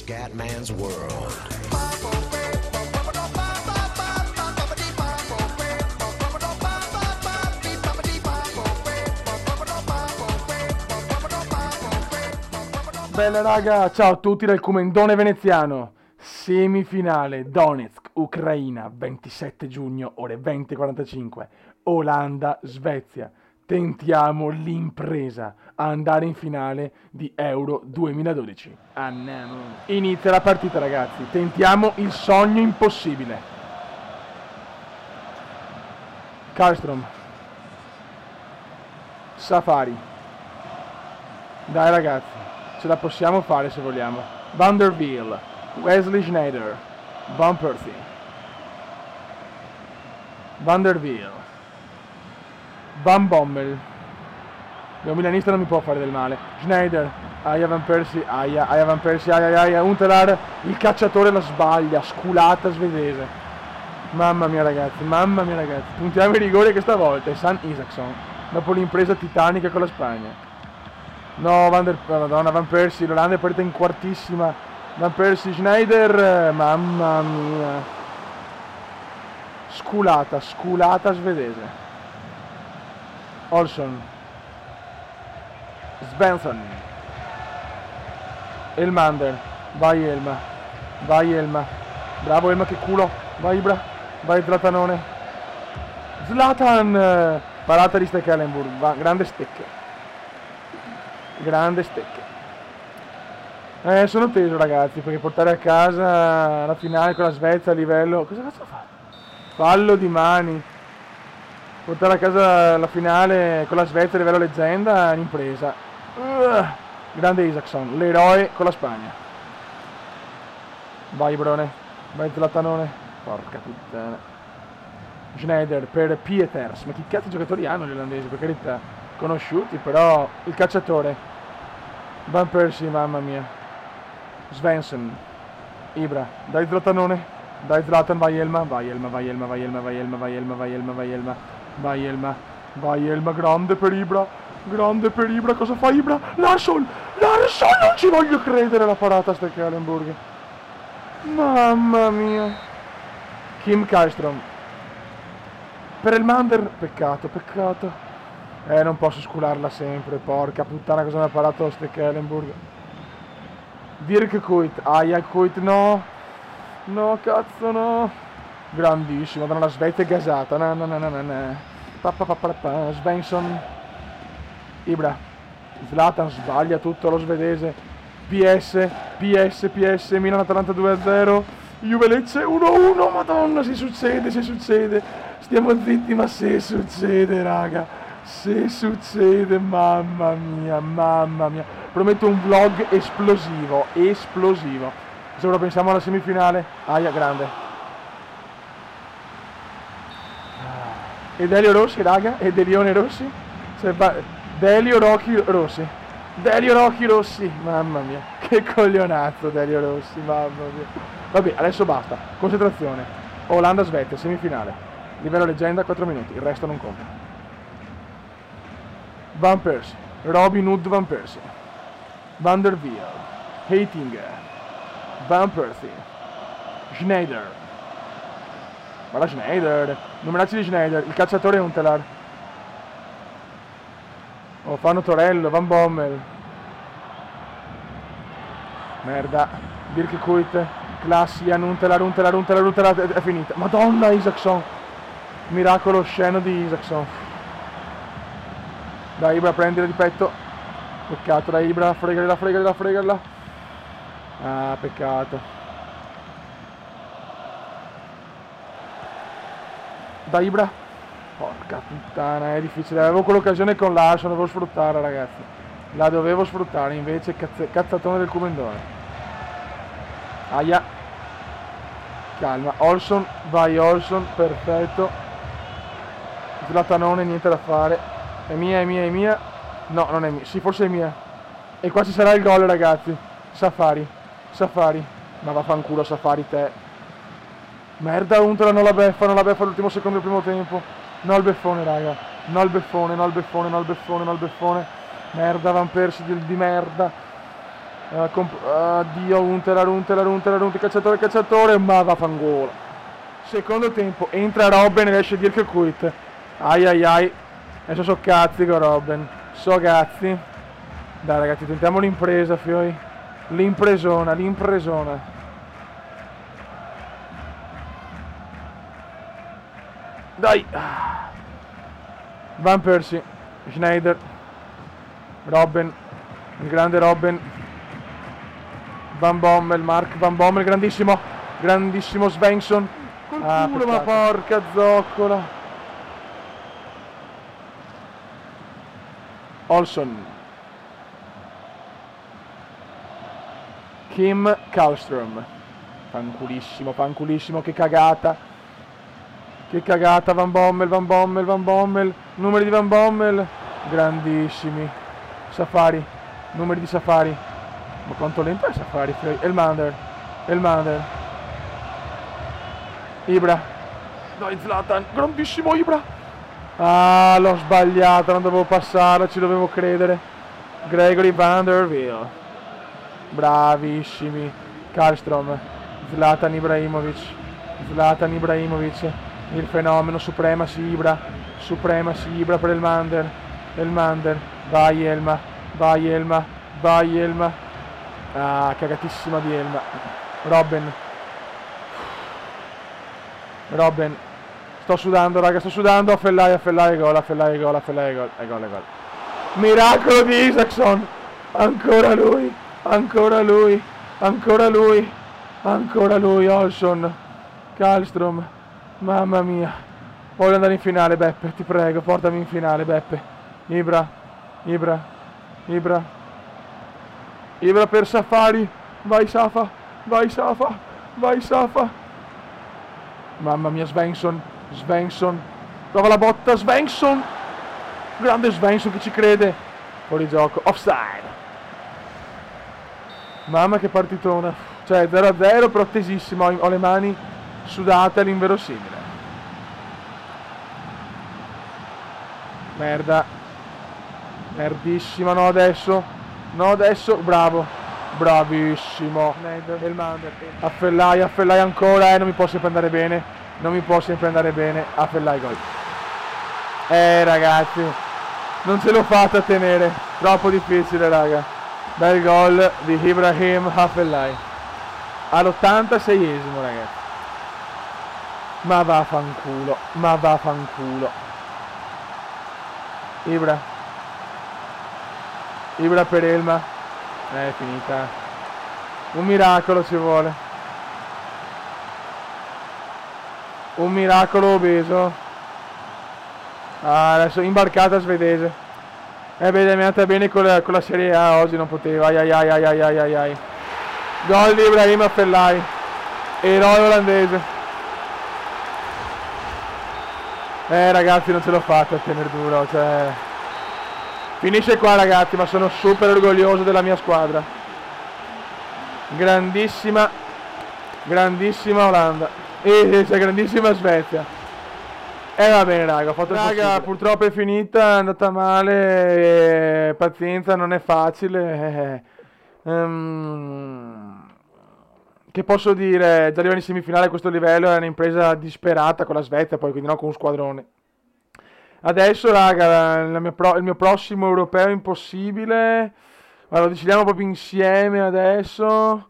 Scatman's World. Bella raga, ciao a tutti dal Comendone veneziano. Semifinale Donetsk, Ucraina, 27 giugno, ore 20:45. Olanda, Svezia. Tentiamo l'impresa a andare in finale di Euro 2012. Andiamo. Inizia la partita ragazzi, tentiamo il sogno impossibile. Karlström. Safari. Dai ragazzi, ce la possiamo fare se vogliamo. Van der Wiel, Wesley Sneijder, Van Persie, Van der Wiel, Van Bommel. Il milanista non mi può fare del male. Sneijder, aia Van Persie, aia Van Persie, aia Huntelaar, il cacciatore la sbaglia, sculata svedese. Mamma mia ragazzi, puntiamo i rigori che stavolta è San Isaacson, dopo l'impresa titanica con la Spagna. No, Madonna, Van Persie, l'Olanda è partita in quartissima. Van Persie, Sneijder, mamma mia. Sculata svedese. Olsson. Svensson. Elmander. Vai Elma. Bravo Elma, che culo. Vai Ibra. Vai Zlatanone. Zlatan. Parata di Stekelenburg. Grande stecche. Sono teso ragazzi, perché portare a casa la finale con la Svezia a livello... Cosa cazzo fa? Fallo di mani. Portare a casa la finale con la Svezia a livello leggenda è un'impresa. Grande Isaacson, l'eroe con la Spagna. Vai Brone, vai Zlatanone. Porca puttana. Sneijder per Pieters. Ma che cazzo di giocatori hanno gli olandesi, per carità? Conosciuti, però il cacciatore. Van Persie, mamma mia. Svensson. Ibra. Dai Zlatanone. Dai Zlatan, vai Elma. Vai Elma, grande per Ibra. Cosa fa Ibra? Larsson, non ci voglio credere la parata a Stekelenburg. Mamma mia. Kim Karlström. Per Elmander, peccato. Non posso scularla sempre, porca puttana, cosa mi ha parato Stekelenburg. Dirk Kuyt, Kuyt, no, cazzo no. Grandissimo, la Svezia è gasata, no. Svensson. Ibra. Zlatan sbaglia tutto, lo svedese. PS, Milan-Atalanta 2-0. Juve Lecce 1-1, madonna, se succede. Stiamo zitti, ma se succede, raga. Se succede, mamma mia. Prometto un vlog esplosivo. Se ora pensiamo alla semifinale. Grande. E Delio Rossi, raga? E Delione Rossi? Delio Rocchi Rossi. Mamma mia. Che coglionazzo Delio Rossi, mamma mia. Vabbè, adesso basta. Concentrazione. Olanda-Svezia, semifinale. Livello leggenda, 4 minuti. Il resto non conta. Van Persie, Robin Hood Van Persie, Van der Wiel, Heitinga, Van Persie, Sneijder. Guarda Sneijder, numeracci di Sneijder, il cacciatore è Huntelaar. Fanno Torello, Van Bommel. Merda, Dirk Kuyt, Klassian, Huntelaar, è finita. Madonna Isaacson, miracolo sceno di Isaacson. Dai Ibra, prendila di petto. Peccato, dai Ibra, fregarla. Peccato. Dai Ibra. Porca puttana, è difficile. Avevo quell'occasione con Larsson, dovevo sfruttarla ragazzi. La dovevo sfruttare, invece cazzatone del Comendone. Aia. Calma, Olsson, vai Olsson, perfetto. Zlatanone, niente da fare. È mia. No, non è mia. Sì, forse è mia. E qua ci sarà il gol, ragazzi. Safari. Ma vaffanculo, Safari, te. Merda, Huntelaar non la beffa l'ultimo secondo del primo tempo. No al beffone, raga. No al beffone. Merda, Van Persie di merda. Addio, Unter, cacciatore, ma vaffanculo. Secondo tempo, entra Robben e riesce Dirk Kuyt. Ai ai ai. Adesso so cazzi con Robben. So cazzi. Dai ragazzi, tentiamo l'impresa, fioi. L'impresona. Dai. Van Persie. Schneider. Robben. Il grande Robben. Van Bommel, Mark Van Bommel, grandissimo Svensson. Col culo, ma porca zoccola. Olson. Kim Kallström. Fanculissimo, che cagata. Van Bommel. Numeri di Van Bommel. Grandissimi. Safari. Numeri di Safari. Ma quanto lento è Safari? Elmander. Ibra. Dai Zlatan. Grandissimo Ibra. Ah, l'ho sbagliato. Non dovevo passare. Ci dovevo credere. Gregory Vanderville. Bravissimi. Kallström. Zlatan Ibrahimovic. Il fenomeno. Supremacy Ibra per Elmander. Vai Elma. Ah, cagatissima di Elma. Robben. Sto sudando, raga, Affellai, gol. È gol. Miracolo di Isaacson. Ancora lui, Olson. Kallström. Mamma mia. Voglio andare in finale, Beppe, ti prego, portami in finale, Beppe. Ibra per Safari. Vai Safa. Mamma mia, Svensson. Prova la botta, Svensson. Grande Svensson che ci crede. Fuori gioco, offside. Mamma che partitona. Cioè 0-0 però tesissimo. Ho le mani sudate all'inverosimile. Merdissima, no adesso, bravissimo. Affellai ancora, non mi può sempre andare bene, Affellai gol. Ragazzi, non ce l'ho fatta a tenere, troppo difficile raga. Bel gol di Ibrahim Affellai all'86esimo ragazzi. Ma vaffanculo. Ibra per Elma. È finita. Un miracolo ci vuole. Un miracolo obeso. Ah, adesso imbarcata svedese. Beh, è andata bene con la Serie A oggi, non poteva. Ai. Gol di Ibrahim Affellai. Eroe olandese. Ragazzi, non ce l'ho fatta a tenere duro, cioè. Finisce qua ragazzi, ma sono super orgoglioso della mia squadra. Grandissima Olanda. E c'è grandissima Svezia. Va bene raga, ho fatto il possibile. Purtroppo è finita, è andata male. Pazienza, non è facile. Che posso dire? Già arrivare in semifinale a questo livello è un'impresa disperata con la Svezia, poi quindi no con un squadrone. Adesso raga, il mio prossimo europeo impossibile, ma lo decidiamo proprio insieme adesso.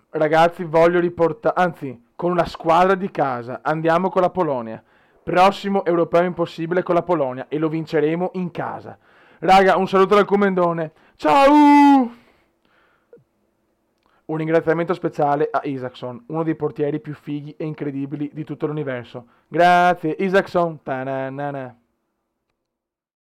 Ragazzi, voglio riportare, anzi, con una squadra di casa, andiamo con la Polonia. Prossimo europeo impossibile con la Polonia e lo vinceremo in casa. Raga, un saluto dal Comendone. Ciao! Un ringraziamento speciale a Isaacson, uno dei portieri più fighi e incredibili di tutto l'universo. Grazie, Isaacson. Ta-na-na-na.